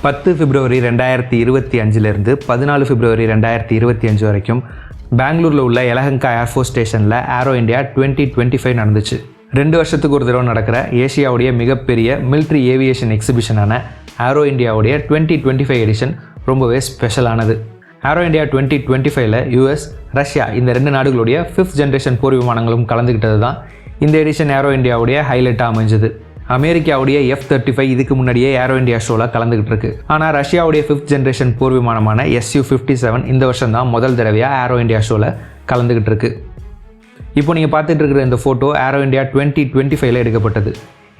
10 பிப்ரவரி 2025 14 பிப்ரவரி 2025 வரைக்கும் பெங்களூரில் உள்ள எலஹங்கா ஏர்ஃபோர்ஸ் ஸ்டேஷனில் ஏரோ இந்தியா 2025 நடந்துச்சு. 2 வருஷத்துக்கு ஒரு தடவை நடக்கிற ஏஷியாவுடைய மிகப்பெரிய மிலிட்ரி ஏவியேஷன் எக்ஸிபிஷனான ஏரோ இந்தியாவுடைய 2025 எடிஷன் ரொம்பவே ஸ்பெஷலானது. ஏரோ இந்தியா 2025ல் யூஎஸ், ரஷ்யா இந்த 2 நாடுகளுடைய 5th ஜென்ரேஷன் போர் விமானங்களும் கலந்துக்கிட்டது தான் இந்த எடிஷன் ஏரோ இந்தியாவுடைய ஹைலைட்டாக அமைஞ்சது. அமெரிக்காவுடைய F-35 இதுக்கு முன்னாடியே ஏரோ இந்தியா ஷோவில் கலந்துக்கிட்டு இருக்கு. ஆனால் ரஷ்யாவுடைய 5th ஜென்ரேஷன் போர் விமானமான Su-57 இந்த வருஷம் தான் முதல் தடவையாக ஏரோ இந்தியா ஷோவில் கலந்துக்கிட்டு இருக்கு. இப்போ நீங்கள் பார்த்துட்டு இருக்கிற இந்த ஃபோட்டோ ஏரோ இந்தியா 2025ல் எடுக்கப்பட்டது.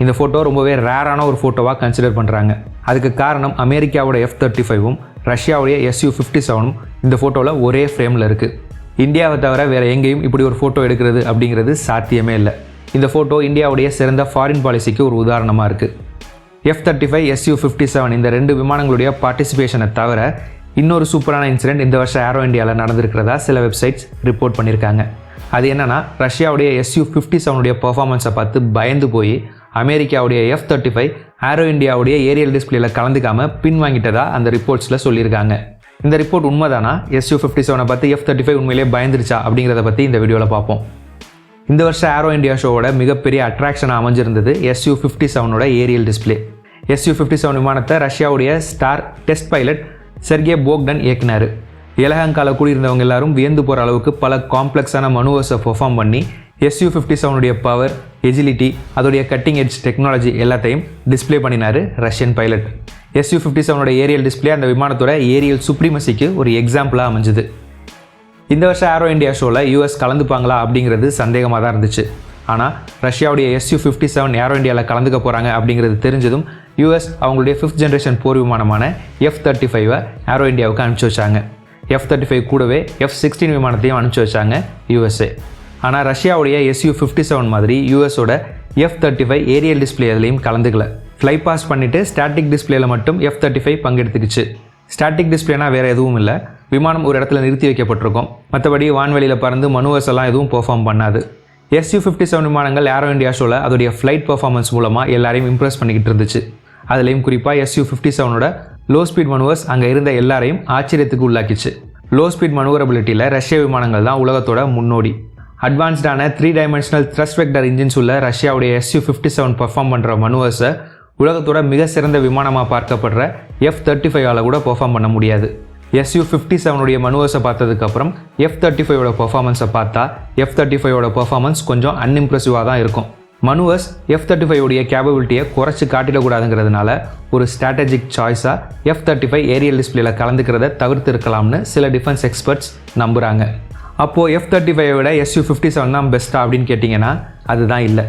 இந்த ஃபோட்டோ ரொம்பவே ரேரான ஒரு ஃபோட்டோவாக கன்சிடர் பண்ணுறாங்க. அதுக்கு காரணம் அமெரிக்காவோட F-35ம் ரஷ்யாவுடைய Su-57ம் இந்த ஃபோட்டோவில் ஒரே ஃப்ரேமில் இருக்குது. இந்தியாவை தவிர வேறு எங்கேயும் இப்படி ஒரு ஃபோட்டோ எடுக்கிறது அப்படிங்கிறது சாத்தியமே இல்லை. இந்த ஃபோட்டோ இந்தியாவுடைய சிறந்த ஃபாரின் பாலிசிக்கு ஒரு உதாரணமாக இருக்குது. F-35, Su-57 இந்த 2 விமானங்களுடைய பார்ட்டிசிபேஷனை தவிர இன்னொரு சூப்பரான இன்சிடென்ட் இந்த வருஷம் ஏரோ இந்தியாவில் நடந்திருக்கிறதா சில வெப்சைட்ஸ் ரிப்போர்ட் பண்ணியிருக்காங்க. அது என்னென்னா, ரஷ்யாவுடைய Su-57உடைய பர்ஃபார்மன்ஸை பார்த்து பயந்து போய் அமெரிக்காவுடைய F-35 ஏரோ இந்தியாவுடைய ஏரியல் டிஸ்பிளேல கலந்துக்காமல் பின்வாங்கிட்டதா அந்த ரிப்போர்ட்ஸில் சொல்லியிருக்காங்க. இந்த ரிப்போர்ட் உண்மைதானா? Su-57 பார்த்து F-35 உண்மையிலே பயந்துருச்சா அப்படிங்கிறத பற்றி இந்த வீடியோவில் பார்ப்போம். இந்த வருஷம் ஏரோ இந்தியா ஷோவோட மிகப்பெரிய அட்ராக்ஷனாக அமைஞ்சிருந்தது Su-57ஓட ஏரியல் டிஸ்பிளே. Su-57 விமானத்தை ரஷ்யாவுடைய star test pilot Sergey Bogdan இயக்குனார். எலஹங்காவில் கூடியிருந்தவங்க எல்லாரும் வியந்து போகிற அளவுக்கு பல காம்ப்ளெக்ஸான மனுவர்ஸை பெர்ஃபார்ம் பண்ணி Su-57உடைய பவர், எஜிலிட்டி, அதோடைய கட்டிங் எட்ஜ் டெக்னாலஜி எல்லாத்தையும் டிஸ்பிளே பண்ணினார் ரஷ்யன் பைலட். Su-57ஓட ஏரியல் டிஸ்பிளே அந்த விமானத்தோட ஏரியல் சுப்ரீமசிக்கு ஒரு எக்ஸாம்பிளாக அமைஞ்சுது. இந்த வருஷம் ஏரோ இந்தியா ஷோவில் யூஎஸ் கலந்துப்பாங்களா அப்படிங்கிறது சந்தேகமாக தான் இருந்துச்சு. ஆனால் ரஷ்யாவுடைய Su-57 ஏரோ இந்தியாவில் கலந்துக்க போகிறாங்க அப்படிங்கிறது தெரிஞ்சதும் யூஎஸ் அவங்களுடைய 5th ஜென்ரேஷன் போர் விமானமான F-35 ஏரோ இந்தியாவுக்கு அனுப்பிச்சி வச்சாங்க. F-35 கூடவே F-16 விமானத்தையும் அனுப்பிச்சி வச்சாங்க யூஎஸ்ஏ. ஆனால் ரஷ்யாவுடைய Su-57 மாதிரி யூஎஸோட F-35 ஏரியல் டிஸ்பிளே எதுலேயும் கலந்துக்கல. ஃப்ளை பாஸ் பண்ணிவிட்டு ஸ்டாட்டிக் டிஸ்பிளேயில் மட்டும் F-35 பங்கெடுத்துக்கிச்சு. ஸ்டாட்டிக் டிஸ்பிளேனா வேறு எதுவும் இல்லை, விமானம் ஒரு இடத்துல நிறுத்தி வைக்கப்பட்டிருக்கும். மற்றபடி வான்வெளியில் பறந்து மனுவர்ஸ் எல்லாம் எதுவும் பெர்ஃபார்ம் பண்ணாது. Su-57 விமானங்கள் ஏரோ இந்தியா ஷோவில் அதோடைய ஃப்ளைட் பெர்ஃபார்மன்ஸ் மூலமாக எல்லாரையும் இம்ப்ரெஸ் பண்ணிக்கிட்டு இருந்துச்சு. அதுலேயும் குறிப்பாக Su-57ஓட லோ ஸ்பீட் மனுவர்ஸ் அங்கே இருந்த எல்லாரையும் ஆச்சரியத்துக்கு உள்ளாக்கிச்சு. லோ ஸ்பீட் மனுவரபிலிட்டியில் ரஷ்ய விமானங்கள் தான் உலகத்தோட முன்னோடி. அட்வான்ஸ்டான 3 டைமென்ஷனல் த்ரஸ்ட் வெக்டர் இன்ஜின்ஸ் உள்ள ரஷ்யாவுடைய Su-57 பெர்ஃபார்ம் பண்ணுற மனுவர்ஸை உலகத்தோட மிக சிறந்த விமானமாக பார்க்கப்படுற F-35ஆல் கூட பெர்ஃபார்ம் பண்ண முடியாது. Su-57உடைய மனுவர்ஸை பார்த்ததுக்கப்புறம் F-35ஓட பெர்ஃபார்மன்ஸை பார்த்தா F-35ஓட பெர்ஃபார்மன்ஸ் கொஞ்சம் அன்இம்ப்ரெசிவாக தான் இருக்கும். மனுவர்ஸ் F-35உடைய கேப்பபிலிட்டியை குறைச்சி காட்டிடக்கூடாதுங்கிறதுனால ஒரு ஸ்ட்ராட்டஜிக் சாய்ஸாக F-35 ஏரியல் டிஸ்பிளேல கலந்துக்கிறத தவிர்த்து இருக்கலாம்னு சில டிஃபென்ஸ் எக்ஸ்பர்ட்ஸ் நம்புகிறாங்க. அப்போது F-35 விட Su-57 தான் பெஸ்ட்டாக அப்படின்னு கேட்டிங்கன்னா அதுதான் இல்லை.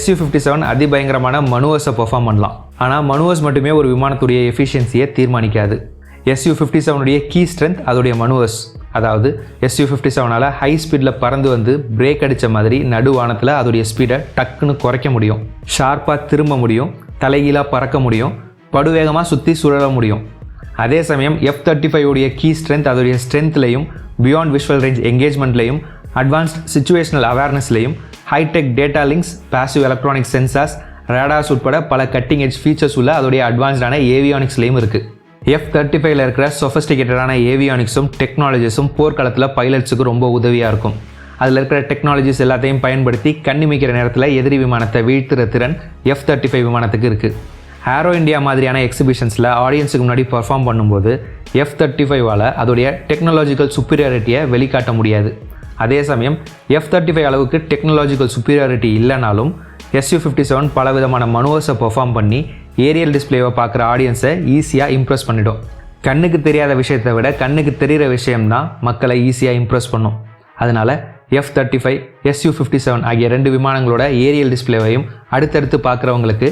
Su-57 அதிபயங்கரமான மனுவர்ஸை பெர்ஃபார்ம் பண்ணலாம். ஆனால் மனுவர்ஸ் மட்டுமே ஒரு விமானத்துடைய எஃபிஷியன்சியை தீர்மானிக்காது. Su-57உடைய கீ ஸ்ட்ரென்த் அதோடைய மனுவர்ஸ். அதாவது Su-57ஆல் ஹை ஸ்பீடில் பறந்து வந்து பிரேக் அடித்த மாதிரி நடுவானத்தில் அதோடைய ஸ்பீடை டக்குன்னு குறைக்க முடியும், ஷார்ப்பாக திரும்ப முடியும், தலைகீழாக பறக்க முடியும், படுவேகமாக சுற்றி சுழல முடியும். அதே சமயம் F-35உடைய கீ ஸ்ட்ரென்த் அதோடைய ஸ்ட்ரென்த்லையும், பியாண்ட் விஷுவல் ரேஞ்ச் என்கேஜ்மெண்ட்லையும், அட்வான்ஸ்ட் சிச்சுவேஷனல் அவேர்னஸ்லையும், hi-tech data links, passive electronic sensors, radars உட்பட பல கட்டிங் எட்ஜ் ஃபீச்சர்ஸ் உள்ள அதோடைய அட்வான்ஸ்டான ஏவியானிக்ஸ்லையும் இருக்குது. F-35ல் இருக்கிற சொஃபஸ்டிகேட்டடான ஏவியானிக்ஸும் டெக்னாலஜிஸும் போர்க்களத்தில் பைலட்ஸுக்கு ரொம்ப உதவியாக இருக்கும். அதில் இருக்கிற டெக்னாலஜிஸ் எல்லாத்தையும் பயன்படுத்தி கண்ணிமிக்கிற நேரத்தில் எதிரி விமானத்தை வீழ்த்துற திறன் F-35 விமானத்துக்கு இருக்குது. ஏரோ இந்தியா மாதிரியான எக்ஸிபிஷன்ஸில் ஆடியன்ஸுக்கு முன்னாடி பர்ஃபார்ம் பண்ணும்போது F-35ஆல் அதோடைய டெக்னாலஜிக்கல் சுப்பீரியாரிட்டியை வெளிக்காட்ட முடியாது. அதே சமயம் F-35 அளவுக்கு டெக்னாலஜிக்கல் சுப்பீரியாரிட்டி இல்லைனாலும் Su-57 பல விதமான மனுவர்ஸை பெர்ஃபார்ம் பண்ணி ஏரியல் டிஸ்பிளேவை பார்க்குற ஆடியன்ஸை ஈஸியாக இம்ப்ரெஸ் பண்ணிடும். கண்ணுக்கு தெரியாத விஷயத்தை விட கண்ணுக்கு தெரிகிற விஷயம்தான் மக்களை ஈஸியாக இம்ப்ரெஸ் பண்ணும். அதனால் F-35, Su-57 ஆகிய 2 விமானங்களோட ஏரியல் டிஸ்பிளேவையும் அடுத்தடுத்து பார்க்குறவங்களுக்கு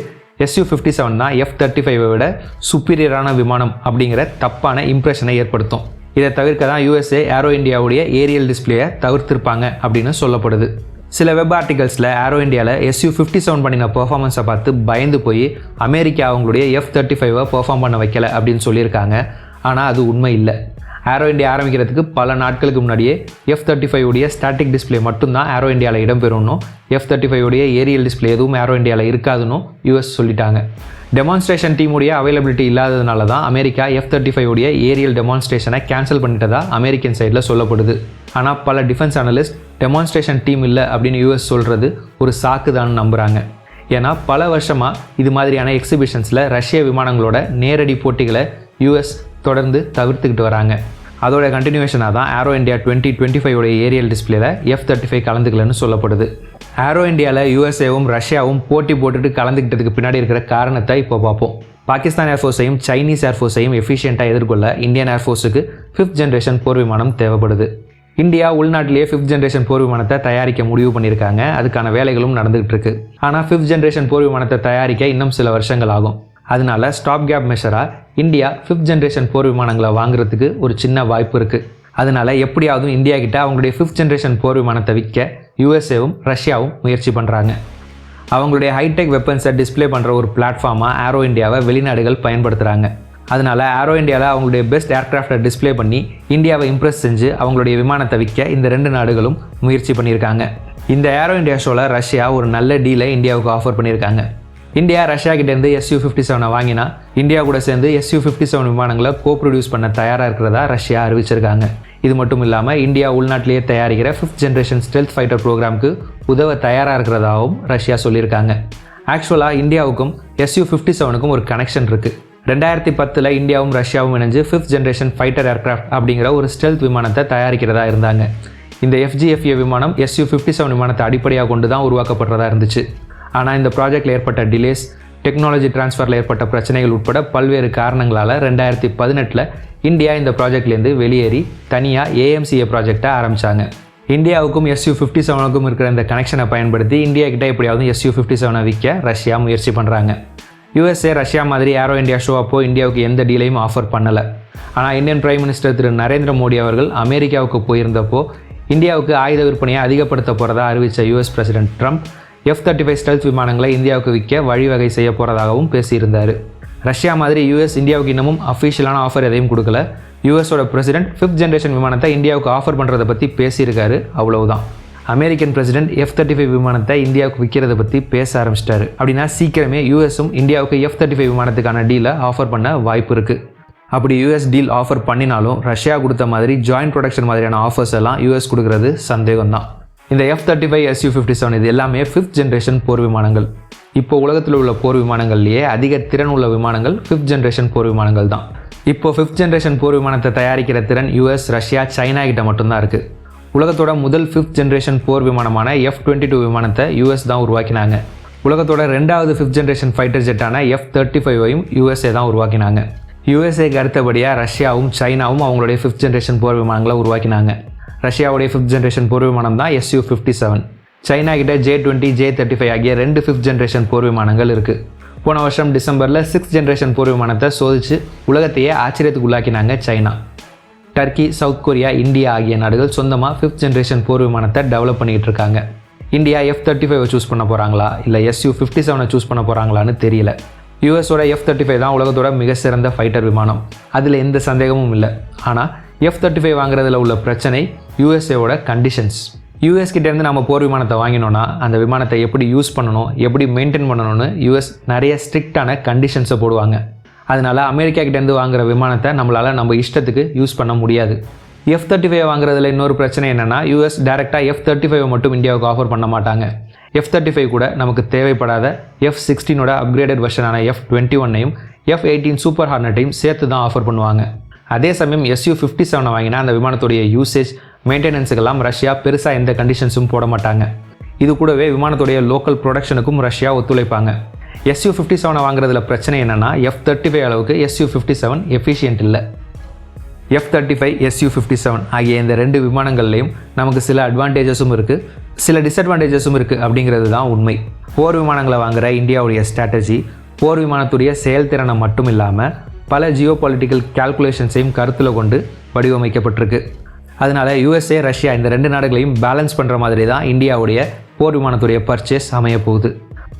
Su-57 தான் F-35 விட சுப்பீரியரான விமானம் அப்படிங்கிற தப்பான இம்ப்ரெஷனை ஏற்படுத்தும். இதை தவிர்க்க தான் USA ஏரோ இந்தியாவுடைய ஏரியல் டிஸ்பிளேயை தவிர்த்திருப்பாங்க அப்படின்னு சொல்லப்படுது. சில வெப் ஆர்டிகல்ஸில் ஏரோ இந்தியாவில் Su-57 பண்ணின பெர்ஃபார்மன்ஸை பார்த்து பயந்து போய் அமெரிக்கா அவங்களுடைய F-35 பெர்ஃபார்ம் பண்ண வைக்கல அப்படின்னு சொல்லியிருக்காங்க. ஆனால் அது உண்மை இல்லை. ஏரோ இந்தியா ஆரம்பிக்கிறதுக்கு பல நாட்களுக்கு முன்னாடியே F-35 உடைய ஸ்டாட்டிக் டிஸ்பிளே மட்டும்தான் ஏரோ இந்தியாவில் இடம்பெறணும். F-35 உடைய ஏரியல் டிஸ்பிளே எதுவும் ஏரோ இந்தியாவில் இருக்காதுன்னு US சொல்லிட்டாங்க. டெமான்ஸ்ட்ரேஷன் டீமுடைய அவைலபிலிட்டி இல்லாததுனால தான் அமெரிக்கா F-35 உடைய ஏரியல் டெமான்ஸ்ட்ரேஷனை கேன்சல் பண்ணிட்டதா அமெரிக்கன் சைடில் சொல்லப்படுது. ஆனால் பல டிஃபென்ஸ் அனலிஸ்ட் டெமான்ஸ்ட்ரேஷன் டீம் இல்லை அப்படின்னு US சொல்கிறது ஒரு சாக்கு தான் நம்புகிறாங்க. ஏன்னா பல வருஷமாக இது மாதிரியான எக்ஸிபிஷன்ஸில் ரஷ்ய விமானங்களோட நேரடி போட்டிகளை US தொடர்ந்து தவிர்த்துக்கிட்டு வராங்க. அதோட கண்டினியூஷனாக தான் ஏரோ இந்தியா 2025 உடைய ஏரியல் டிஸ்பிளேல F-35 கலந்துக்கலன்னு சொல்லப்படுது. ஏரோ இந்தியாவில் USAவும் ரஷ்யாவும் போட்டி போட்டுட்டு கலந்துக்கிட்டதுக்கு பின்னாடி இருக்கிற காரணத்தை இப்போ பார்ப்போம். பாகிஸ்தான் ஏர்ஃபோர்ஸையும் சைனீஸ் ஏர்ஃபோர்ஸையும் எஃபிஷியண்ட்டாக எதிர்கொள்ள இந்தியன் ஏர்ஃபோர்ஸுக்கு 5th ஜென்ரேஷன் போர் விமானம் தேவைப்படுது. இந்தியா உள்நாட்டிலேயே 5th ஜென்ரேஷன் போர் விமானத்தை தயாரிக்க முடிவு பண்ணியிருக்காங்க. அதுக்கான வேலைகளும் நடந்துகிட்டு இருக்கு. ஆனால் 5th ஜென்ரேஷன் போர் விமானத்தை தயாரிக்க இன்னும் சில வருஷங்கள் ஆகும். அதனால ஸ்டாப் கேப் மெஷராக இந்தியா 5th ஜென்ரேஷன் போர் விமானங்களை வாங்குறதுக்கு ஒரு சின்ன வாய்ப்பு இருக்குது. அதனால எப்படியாவது இந்தியா கிட்ட அவங்களுடைய 5th ஜென்ரேஷன் போர் விமானத்தை விற்க USAவும் ரஷ்யாவும் முயற்சி பண்ணுறாங்க. அவங்களுடைய ஹைடெக் வெப்பன்ஸை டிஸ்பிளே பண்ணுற ஒரு பிளாட்ஃபார்மாக ஏரோ இந்தியாவை வெளிநாடுகள் பயன்படுத்துகிறாங்க. அதனால ஏரோ இந்தியாவில் அவங்களுடைய பெஸ்ட் ஏர்க்ராஃப்டை டிஸ்பிளே பண்ணி இந்தியாவை இம்ப்ரெஸ் செஞ்சு அவங்களுடைய விமானத்தை விற்க இந்த 2 நாடுகளும் முயற்சி பண்ணியிருக்காங்க. இந்த ஏரோ இந்தியா ஷோவில் ரஷ்யா ஒரு நல்ல டீலை இந்தியாவுக்கு ஆஃபர் பண்ணியிருக்காங்க. இந்தியா ரஷ்யா கிட்டேருந்து Su-57 வாங்கினா இந்தியா கூட சேர்ந்து Su-57 விமானங்களை ப்ரொடியூஸ் பண்ண தயாராக இருக்கிறதா ரஷ்யா அறிவிச்சிருக்காங்க. இது மட்டும் இல்லாமல் இந்தியா உள்நாட்டிலேயே தயாரிக்கிற 5th ஜென்ரேஷன் ஸ்டெல்த் ஃபைட்டர் ப்ரோக்ராமுக்கு உதவ தயாராக இருக்கிறதாகவும் ரஷ்யா சொல்லியிருக்காங்க. ஆக்சுவலாக இந்தியாவுக்கும் Su-57க்கும் ஒரு கனெக்ஷன் இருக்குது. 2010 இந்தியாவும் ரஷ்யாவும் இணைஞ்சு 5th ஜென்ரேஷன் ஃபைட்டர் ஏர்க்ராஃப்ட் அப்படிங்கிற ஒரு ஸ்டெல்த் விமானத்தை தயாரிக்கிறதா இருந்தாங்க. இந்த FGFA விமானம் Su-57 விமானத்தை அடிப்படையாக கொண்டு தான் உருவாக்கப்படுறதா இருந்துச்சு. ஆனால் இந்த ப்ராஜெக்டில் ஏற்பட்ட டிலேஸ், டெக்னாலஜி டிரான்ஸ்ஃபரில் ஏற்பட்ட பிரச்சனைகள் உட்பட பல்வேறு காரணங்களால் 2018 இந்தியா இந்த ப்ராஜெக்ட்லேருந்து வெளியேறி தனியாக AMCA ப்ராஜெக்டை ஆரம்பித்தாங்க. இந்தியாவுக்கும் Su-57க்கும் இருக்கிற இந்த கனெக்ஷனை பயன்படுத்தி இந்தியா கிட்ட எப்படியாவது Su-57 விற்க ரஷ்யா முயற்சி பண்ணுறாங்க. USA ரஷ்யா மாதிரி ஏரோ இந்தியா ஷோ அப்போ இந்தியாவுக்கு எந்த டீலையும் ஆஃபர் பண்ணலை. ஆனால் இந்தியன் பிரைம் மினிஸ்டர் திரு நரேந்திர மோடி அவர்கள் அமெரிக்காவுக்கு போயிருந்தப்போ இந்தியாவுக்கு ஆயுத விற்பனையை அதிகப்படுத்த போகிறதா அறிவித்த US president Trump F-35 stealth விமானங்களை இந்தியாவுக்கு விற்க வழிவகை செய்ய போகிறதாகவும் பேசியிருந்தார். ரஷ்யா மாதிரி US இந்தியாவுக்கு இன்னமும் அஃபிஷியலான ஆஃபர் எதையும் கொடுக்கல. USோட பிரசிடென்ட் 5th ஜென்ரேஷன் விமானத்தை இந்தியாவுக்கு ஆஃபர் பண்ணுறதை பற்றி பேசியிருக்காரு, அவ்வளவுதான். அமெரிக்கன் பிரசிடென்ட் F-35 விமானத்தை இந்தியாவுக்கு விற்கிறத பற்றி பேச ஆரம்பிச்சிட்டாரு. அப்படின்னா சீக்கிரமே USம் இந்தியாவுக்கு F-35 விமானத்துக்கான டீலை ஆஃபர் பண்ண வாய்ப்பு இருக்குது. அப்படி US டீல் ஆஃபர் பண்ணினாலும் ரஷ்யா கொடுத்த மாதிரி ஜாயின்ட் ப்ரொடக்ஷன் மாதிரியான ஆஃபர்ஸ் எல்லாம் US கொடுக்கறது சந்தேகம்தான். இந்த F-35 Su-57 இது எல்லாமே 5th ஜென்ரேஷன் போர் விமானங்கள். இப்போ உலகத்தில் உள்ள போர் விமானங்கள்லேயே அதிக திறன் உள்ள விமானங்கள் 5th ஜென்ரேஷன் போர் விமானங்கள் தான். இப்போ 5th ஜென்ரேஷன் போர் விமானத்தை தயாரிக்கிற திறன் US, ரஷ்யா, சைனா கிட்ட மட்டும்தான் இருக்குது. உலகத்தோட முதல் 5th ஜென்ரேஷன் போர் விமானமான F-22 விமானத்தை US தான் உருவாக்கினாங்க. உலகத்தோட 2வது 5th ஜென்ரேஷன் ஃபைட்டர் ஜெட்டான F-35ஐயும் USA தான் உருவாக்கினாங்க. USAக்கு அடுத்தபடியாக ரஷ்யாவும் சைனாவும் அவங்களுடைய 5th ஜென்ரேஷன் போர் விமானங்களை உருவாக்கினாங்க. ரஷ்யாவுடைய 5th ஜென்ரேஷன் போர் விமானம் தான் Su-57. சைனா கிட்ட J-20, J-35 ஆகிய 2 5th ஜென்ரேஷன் போர் விமானங்கள் இருக்குது. போன வருஷம் டிசம்பரில் 6th ஜென்ரேஷன் போர் விமானத்தை சோதித்து உலகத்தையே ஆச்சரியத்துக்கு உள்ளாக்கினாங்க China. Turkey, South Korea, India ஆகிய நாடுகள் சொந்தமாக 5th ஜென்ரேஷன் போர் விமானத்தை டெவலப் பண்ணிகிட்டு இருக்காங்க. இந்தியா F-35 சூஸ் பண்ண போகிறாங்களா இல்லை Su-57 சூஸ் பண்ண போகிறாங்களான்னு தெரியல. USோட F-35 தான் உலகத்தோட மிக சிறந்த ஃபைட்டர் விமானம், அதில் எந்த சந்தேகமும் இல்லை. ஆனால் F-35 வாங்குறதுல உள்ள பிரச்சனை USAவோட கண்டிஷன்ஸ். US கிட்டேருந்து நம்ம போர் விமானத்தை வாங்கினோன்னா அந்த விமானத்தை எப்படி யூஸ் பண்ணணும், எப்படி மெயின்டைன் பண்ணணும்னு US நிறைய ஸ்ட்ரிக்டான கண்டிஷன்ஸை போடுவாங்க. அதனால் அமெரிக்கா கிட்டேருந்து வாங்குகிற விமானத்தை நம்மளால் நம்ம இஷ்டத்துக்கு யூஸ் பண்ண முடியாது. F-35 வாங்குறதுல இன்னொரு பிரச்சனை என்னென்னா US டேரெக்டாக F-35 மட்டும் இந்தியாவுக்கு ஆஃபர் பண்ண மாட்டாங்க. F-35 கூட நமக்கு தேவைப்படாத F-16ஓட அப்கிரேடட் வெர்ஷனான F-21ஐயும் F-18 சூப்பர் ஹார்னட்டையும் சேர்த்து தான் ஆஃபர் பண்ணுவாங்க. அதே சமயம் Su-57 வாங்கினா அந்த விமானத்துடைய யூசேஜ், மெயின்டெனன்ஸுக்கெல்லாம் ரஷ்யா பெருசாக எந்த கண்டிஷன்ஸும் போட மாட்டாங்க. இது கூடவே விமானத்துடைய லோக்கல் ப்ரொடக்ஷனுக்கும் ரஷ்யா ஒத்துழைப்பாங்க. Su-57 வாங்குறதுல பிரச்சனை என்னென்னா F-35 அளவுக்கு Su-57 எஃபிஷியன்ட் இல்லை. F-35, Su-57 ஆகிய இந்த 2 விமானங்கள்லேயும் நமக்கு சில அட்வான்டேஜஸும் இருக்குது, சில டிஸ்அட்வான்டேஜஸும் இருக்குது அப்படிங்கிறது தான் உண்மை. போர் விமானங்களை வாங்குகிற இந்தியாவுடைய ஸ்ட்ராட்டஜி போர் விமானத்துடைய செயல்திறனை மட்டும் இல்லாமல் பல ஜியோ பொலிட்டிக்கல் கால்குலேஷன்ஸையும் கருத்தில் கொண்டு வடிவமைக்கப்பட்டிருக்கு. அதனால் USA, ரஷ்யா இந்த 2 நாடுகளையும் பேலன்ஸ் பண்ணுற மாதிரி தான் இந்தியாவுடைய போர் விமானத்துடைய பர்ச்சேஸ் அமைய போகுது.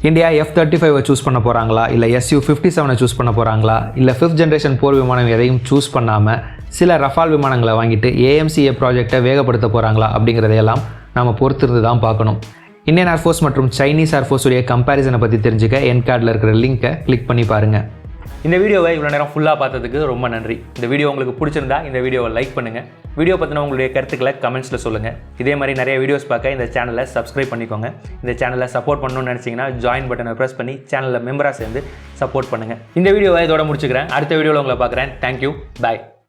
இந்தியா F-35 சூஸ் பண்ண போகிறாங்களா இல்லை Su-57 சூஸ் பண்ண போகிறாங்களா இல்லை 5th ஜென்ரேஷன் போர் விமானம் எதையும் சூஸ் பண்ணாமல் சில ரஃபால் விமானங்களை வாங்கிட்டு ஏஎம்சிஏ ப்ராஜெக்டை வேகப்படுத்த போகிறாங்களா அப்படிங்கிறதையெல்லாம் நம்ம பொறுத்திருந்து தான் பார்க்கணும். இந்தியன் ஏர்ஃபோர்ஸ் மற்றும் சைனீஸ் ஏர்ஃபோர்ஸுடைய கம்பேரிசனை பற்றி தெரிஞ்சுக்க என் கார்டில் இருக்கிற லிங்க்கை கிளிக் பண்ணி பாருங்கள். இந்த வீடியோவை இவ்வளோ நேரம் ஃபுல்லாக பார்த்ததுக்கு ரொம்ப நன்றி. இந்த வீடியோ உங்களுக்கு பிடிச்சிருந்தா இந்த வீடியோவை லைக் பண்ணுங்கள். வீடியோ பற்றின உங்களுடைய கருத்துக்களை கமெண்ட்ஸில் சொல்லுங்கள். இதே மாதிரி நிறைய வீடியோஸ் பார்க்க இந்த சேனலை சப்ஸ்கிரைப் பண்ணிக்கோங்க. இந்த சேனலை சப்போர்ட் பண்ணணும்னு நினச்சிங்கன்னா ஜாயின் பட்டனை ப்ரெஸ் பண்ணி சேனலில் மெம்பராக சேர்ந்து சப்போர்ட் பண்ணுங்கள். இந்த வீடியோவை இதோட முடிச்சுக்கிறேன். அடுத்த வீடியோவில் உங்களை பார்க்குறேன். தேங்க்யூ. பாய்.